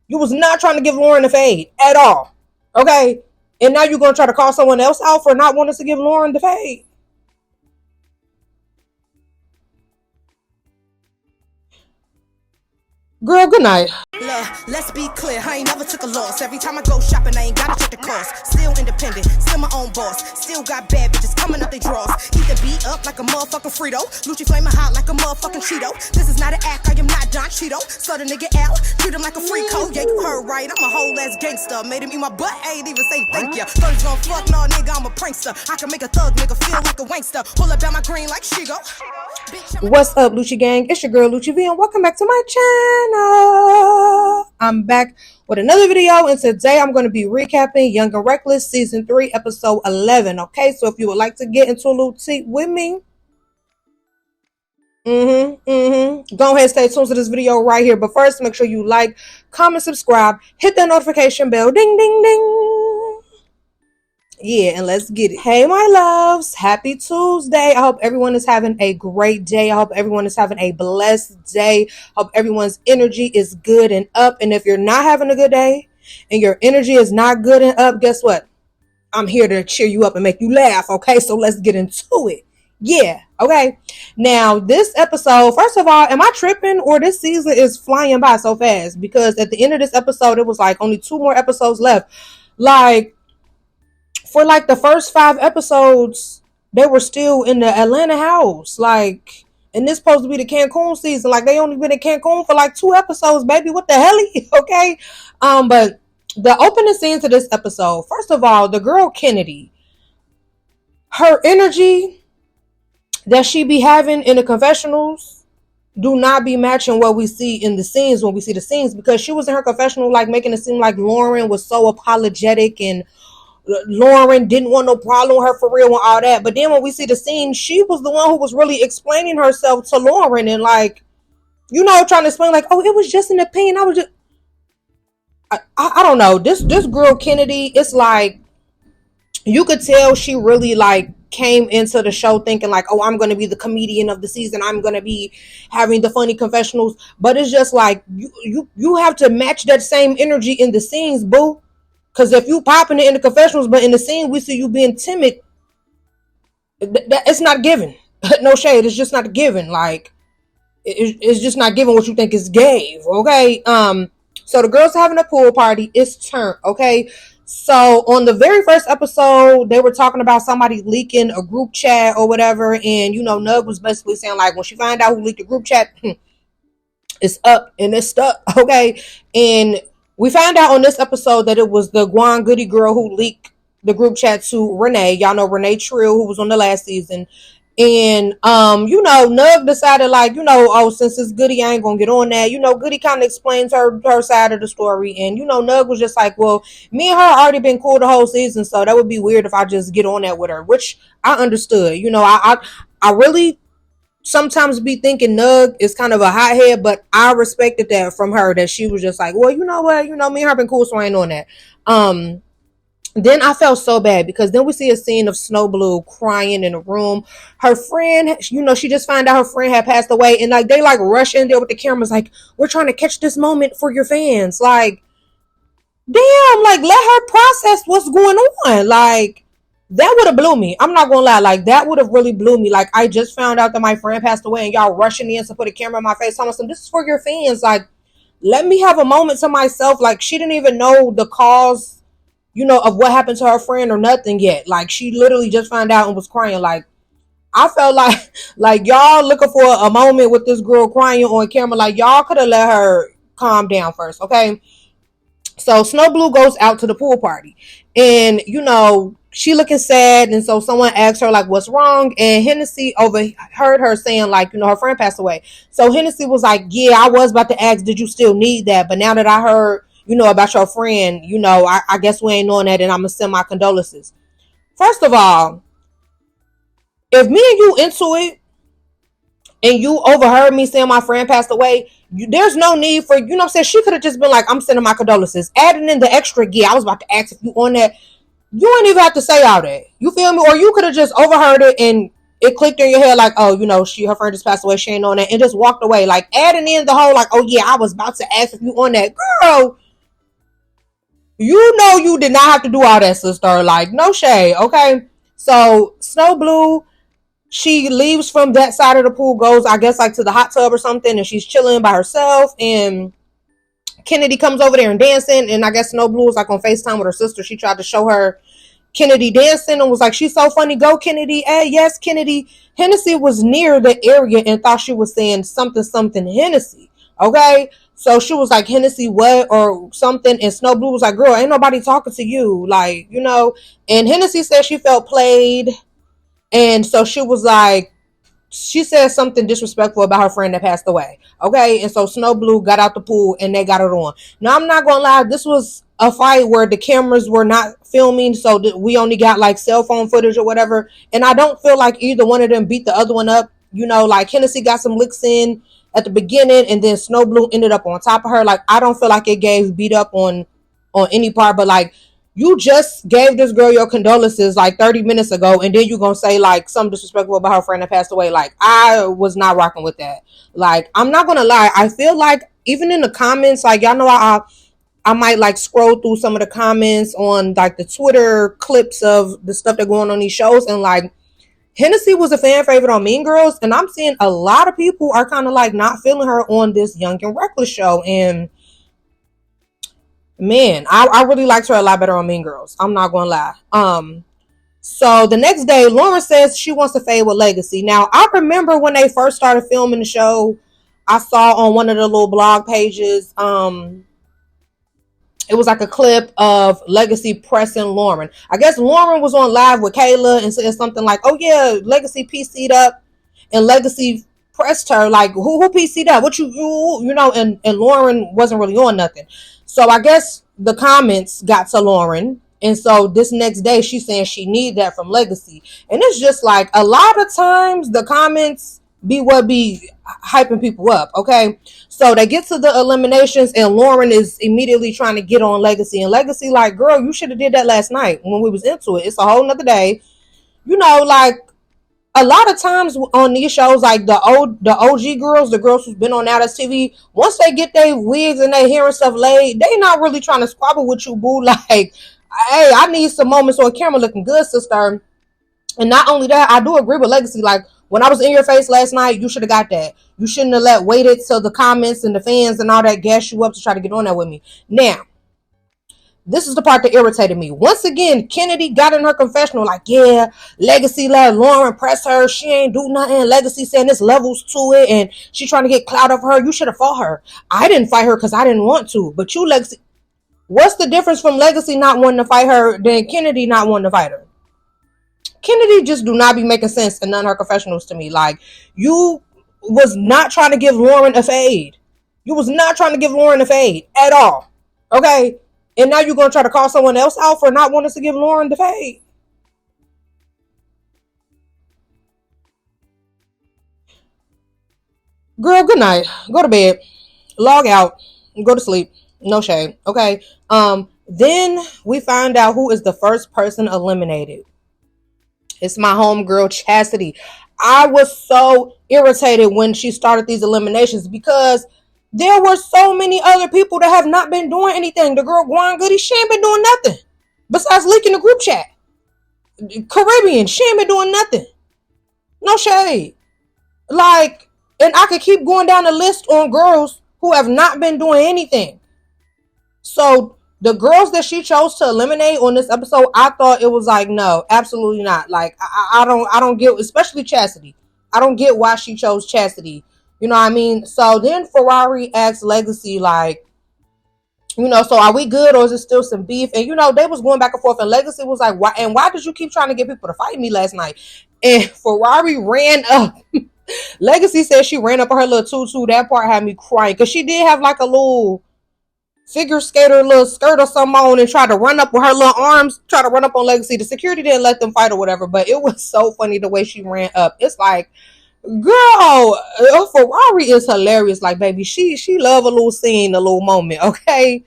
You was not trying to give Lauren the fade at all. Okay? And now you're going to try to call someone else out for not wanting to give Lauren the fade. Girl, good night. Look, let's be clear, I ain't never took a loss. Every time I go shopping, I ain't gotta check the cost. Still independent, still my own boss. Still got bad bitches coming up they draws. Eat the beat up like a motherfucking Frito. Lucci flaming hot like a motherfucking Cheeto. This is not an act, I am not Don Cheeto. So the nigga out, treat him like a free coat. Yeah, you heard right, I'm a whole ass gangster. Made him eat my butt, I ain't even say thank ya. Thought he's gon' fuck, no nigga, I'm a prankster. I can make a thug nigga feel like a wankster. Pull up down my green like Shigo. What's up, Lucci gang? It's your girl Lucci V, and welcome back to my channel. I'm back with another video, and today I'm going to be recapping Young and Reckless season 3 episode 11. Okay, so if you would like to get into a little tea with me, go ahead, stay tuned to this video right here. But first, make sure you like, comment, subscribe, hit that notification bell, ding ding ding. Yeah, and let's get it. Hey, my loves. Happy Tuesday. I hope everyone is having a great day. I hope everyone is having a blessed day. I hope everyone's energy is good and up. And if you're not having a good day and your energy is not good and up, guess what? I'm here to cheer you up and make you laugh. Okay, so let's get into it. Yeah, okay. Now, this episode, first of all, am I tripping or this season is flying by so fast? Because at the end of this episode, it was like only 2 more episodes left. Like, for like the first 5 episodes, they were still in the Atlanta house. Like, and this supposed to be the Cancun season. Like, they only been in Cancun for like 2 episodes, baby. What the hell? Okay. But the opening scene to this episode, first of all, the girl Kennedy, her energy that she be having in the confessionals do not be matching what we see in the scenes when we see the scenes, because she was in her confessional like making it seem like Lauren was so apologetic and Lauren didn't want no problem with her for real and all that. But then when we see the scene, she was the one who was really explaining herself to Lauren and like, you know, trying to explain like, oh, it was just an opinion. I was just, I don't know. This girl Kennedy, it's like, you could tell she really like came into the show thinking like, oh, I'm going to be the comedian of the season. I'm going to be having the funny confessionals. But it's just like, you have to match that same energy in the scenes, boo. Because if you popping it in the confessionals, but in the scene we see you being timid, it's not given. No shade, it's just not given. Like, it's just not given what you think is gave. Okay. So the girls having a pool party. It's turned. Okay. So on the very first episode, they were talking about somebody leaking a group chat or whatever, and you know, Nug was basically saying like, when she find out who leaked the group chat, it's up and it's stuck. Okay. And we found out on this episode that it was the Guan Goody girl who leaked the group chat to Renee. Y'all know Renee Trill, who was on the last season. And, you know, Nug decided like, you know, oh, since it's Goody, I ain't gonna get on that. You know, Goody kind of explains her side of the story. And, you know, Nug was just like, well, me and her already been cool the whole season, so that would be weird if I just get on that with her, which I understood. You know, I really sometimes be thinking Nug is kind of a hothead, but I respected that from her, that she was just like, well, you know what, you know, me and her been cool, so I ain't on that. Then I felt so bad because then we see a scene of Snow Blue crying in a room. Her friend, you know, she just found out her friend had passed away, and like they like rush in there with the cameras like, we're trying to catch this moment for your fans. Like, damn, like let her process what's going on. Like, that would have blew me. I'm not gonna lie. Like, that would have really blew me. Like, I just found out that my friend passed away and y'all rushing in to put a camera in my face telling them this is for your fans. Like, let me have a moment to myself. Like, she didn't even know the cause, you know, of what happened to her friend or nothing yet. Like, she literally just found out and was crying. Like, I felt like y'all looking for a moment with this girl crying on camera. Like, y'all could have let her calm down first, okay? So Snow Blue goes out to the pool party, and you know, she looking sad, and so someone asked her like, what's wrong? And Hennessy overheard her saying like, you know, her friend passed away. So Hennessy was like, yeah, I was about to ask, did you still need that? But now that I heard, you know, about your friend, you know, I guess we ain't on that, and I'm gonna send my condolences. First of all, if me and you into it and you overheard me saying my friend passed away, there's no need for, you know what I'm saying, she could have just been like, I'm sending my condolences, adding in the extra gear. I was about to ask if you on that. You ain't even have to say all that. You feel me? Or you could have just overheard it and it clicked in your head like, oh, you know, her friend just passed away, she ain't on that, and just walked away. Like, adding in the whole like, oh yeah, I was about to ask if you on that. Girl, You know you did not have to do all that, sister. Like, no shade, okay? So Snow Blue, she leaves from that side of the pool, goes, I guess, like to the hot tub or something, and she's chilling by herself. And Kennedy comes over there and dancing, and I guess Snow Blue was like on FaceTime with her sister. She tried to show her Kennedy dancing and was like, she's so funny, go Kennedy. Hey, yes, Kennedy. Hennessy was near the area and thought she was saying something Hennessy. Okay? So she was like, Hennessy what or something, and Snow Blue was like, girl, ain't nobody talking to you. Like, you know. And Hennessy said she felt played. And so she was like, she said something disrespectful about her friend that passed away. Okay. And so Snow Blue got out the pool and they got it on. Now, I'm not going to lie. This was a fight where the cameras were not filming. So we only got like cell phone footage or whatever. And I don't feel like either one of them beat the other one up. You know, like Hennessy got some licks in at the beginning and then Snow Blue ended up on top of her. Like, I don't feel like it gave beat up on any part, but like, you just gave this girl your condolences like 30 minutes ago, and then you gonna say like something disrespectful about her friend that passed away. Like, I was not rocking with that. Like, I'm not gonna lie, I feel like even in the comments, like, y'all know I might like scroll through some of the comments on like the Twitter clips of the stuff that going on these shows, and like Hennessy was a fan favorite on Mean Girls, and I'm seeing a lot of people are kind of like not feeling her on this Young and Reckless show. And man, I really liked her a lot better on Mean Girls. I'm not gonna lie. So the next day, Lauren says she wants to fade with Legacy. Now, I remember when they first started filming the show, I saw on one of the little blog pages, it was like a clip of Legacy pressing Lauren. I guess Lauren was on live with Kayla and said something like, oh yeah, Legacy PC'd up, and Legacy pressed her like, who PC'd up? What you know, and Lauren wasn't really on nothing. So I guess the comments got to Lauren. And so this next day she's saying she need that from Legacy. And it's just like a lot of times the comments be what be hyping people up, okay? So they get to the eliminations and Lauren is immediately trying to get on Legacy. And Legacy like, girl, you should have did that last night when we was into it. It's a whole nother day. You know, like a lot of times on these shows, like the OG girls, the girls who's been on Now That's TV, once they get their wigs and their hair and stuff laid, they not really trying to squabble with you, boo. Like, hey, I need some moments on camera looking good, sister. And not only that, I do agree with Legacy. Like, when I was in your face last night, you should have got that. You shouldn't have waited till the comments and the fans and all that gas you up to try to get on there with me. Now, this is the part that irritated me. Once again, Kennedy got in her confessional like, yeah, Legacy let Lauren press her. She ain't do nothing. Legacy saying there's levels to it and she trying to get clout of her. You should have fought her. I didn't fight her because I didn't want to. But you, Legacy, what's the difference from Legacy not wanting to fight her than Kennedy not wanting to fight her? Kennedy just do not be making sense in none of her confessionals to me. Like, you was not trying to give Lauren a fade. You was not trying to give Lauren a fade at all. Okay? And now you're going to try to call someone else out for not wanting to give Lauren the fade. Girl, good night. Go to bed. Log out. Go to sleep. No shade. Okay? Then we find out who is the first person eliminated. It's my homegirl, Chastity. I was so irritated when she started these eliminations because there were so many other people that have not been doing anything. The girl Guan Goody, she ain't been doing nothing besides leaking the group chat. Caribbean, she ain't been doing nothing. No shade. Like, and I could keep going down the list on girls who have not been doing anything. So the girls that she chose to eliminate on this episode, I thought it was like, no, absolutely not. Like, I don't get, especially Chastity. I don't get why she chose Chastity. You know what I mean? So then Ferrari asked Legacy, like, you know, so are we good or is it still some beef? And, you know, they was going back and forth and Legacy was like, why did you keep trying to get people to fight me last night? And Ferrari ran up. Legacy said she ran up on her little tutu. That part had me crying because she did have like a little figure skater little skirt or something on and tried to run up with her little arms, try to run up on Legacy. The security didn't let them fight or whatever, but it was so funny the way she ran up. It's like, girl, Ferrari is hilarious. Like, baby, she love a little scene, a little moment, okay?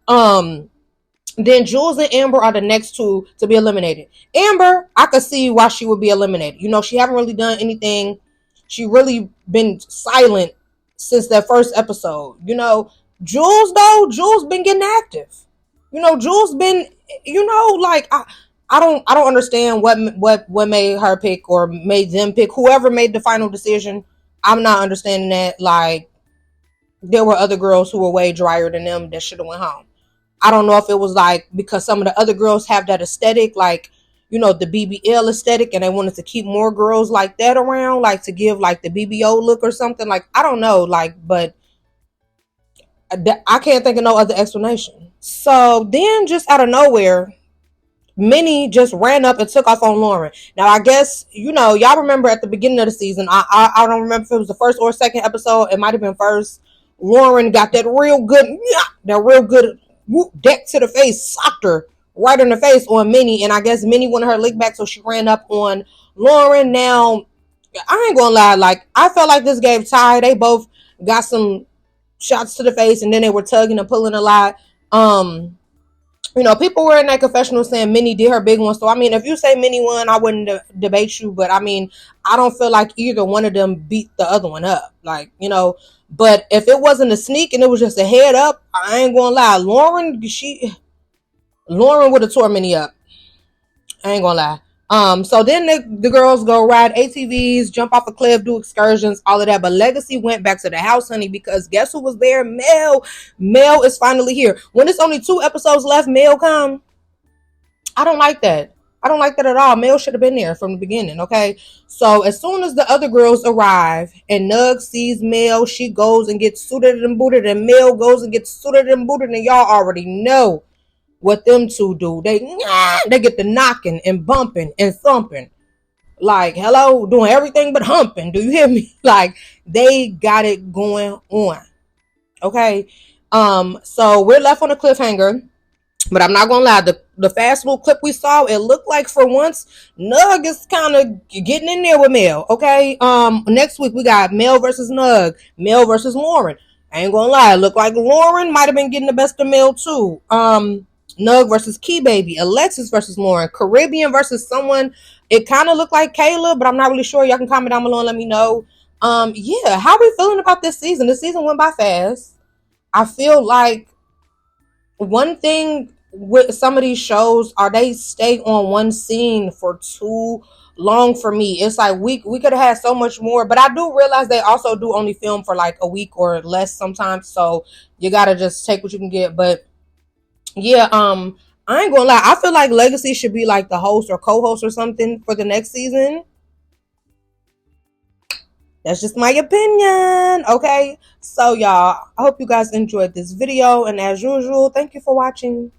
Then Jules and Amber are the next two to be eliminated. Amber, I could see why she would be eliminated. You know, she haven't really done anything. She really been silent since that first episode. You know, Jules, though, Jules been getting active. You know, Jules been, you know, like I don't understand what made her pick or made them pick whoever made the final decision. I'm not understanding that. Like there were other girls who were way drier than them that should have went home. I don't know if it was like because some of the other girls have that aesthetic, like you know the BBL aesthetic, and they wanted to keep more girls like that around, like to give like the BBO look or something. Like I don't know, like but I can't think of no other explanation. So then, just out of nowhere, Minnie just ran up and took off on Lauren. Now, I guess, you know, y'all remember at the beginning of the season, I don't remember if it was the first or second episode. It might have been first. Lauren got that real good deck to the face, socked her right in the face on Minnie. And I guess Minnie wanted her lick back, so she ran up on Lauren. Now, I ain't gonna lie, like, I felt like this gave Ty. They both got some shots to the face, and then they were tugging and pulling a lot. You know, people were in that confessional saying Minnie did her big one. So I mean, if you say Minnie won, I wouldn't debate you. But I mean, I don't feel like either one of them beat the other one up. Like, you know, but if it wasn't a sneak and it was just a head up, I ain't gonna lie. Lauren would have tore Minnie up. I ain't gonna lie. So then the girls go ride ATVs, jump off a cliff, do excursions, all of that. But Legacy went back to the house, honey, because guess who was there? Mel. Mel is finally here. When it's only 2 episodes left, Mel come. I don't like that. I don't like that at all. Mel should have been there from the beginning, okay? So as soon as the other girls arrive and Nug sees Mel, she goes and gets suited and booted, and Mel goes and gets suited and booted, and y'all already know what them two do. They get the knocking and bumping and thumping. Like, hello, doing everything but humping. Do you hear me? Like, they got it going on. Okay. So we're left on a cliffhanger. But I'm not gonna lie, the fast little clip we saw, it looked like for once Nug is kind of getting in there with Mel. Okay. Next week we got Mel versus Nug, Mel versus Lauren. I ain't gonna lie, it looked like Lauren might have been getting the best of Mel too. Nug versus Key Baby, Alexis versus Lauren, Caribbean versus someone. It kind of looked like Kayla, but I'm not really sure. Y'all can comment down below and let me know. Yeah, how we feeling about this season? This season went by fast. I feel like one thing with some of these shows are they stay on one scene for too long for me. It's like we could have had so much more, but I do realize they also do only film for like a week or less sometimes, so you gotta just take what you can get. But yeah, I ain't gonna lie, I feel like Legacy should be like the host or co-host or something for the next season. That's just my opinion. Okay, so y'all, I hope you guys enjoyed this video, and as usual, thank you for watching.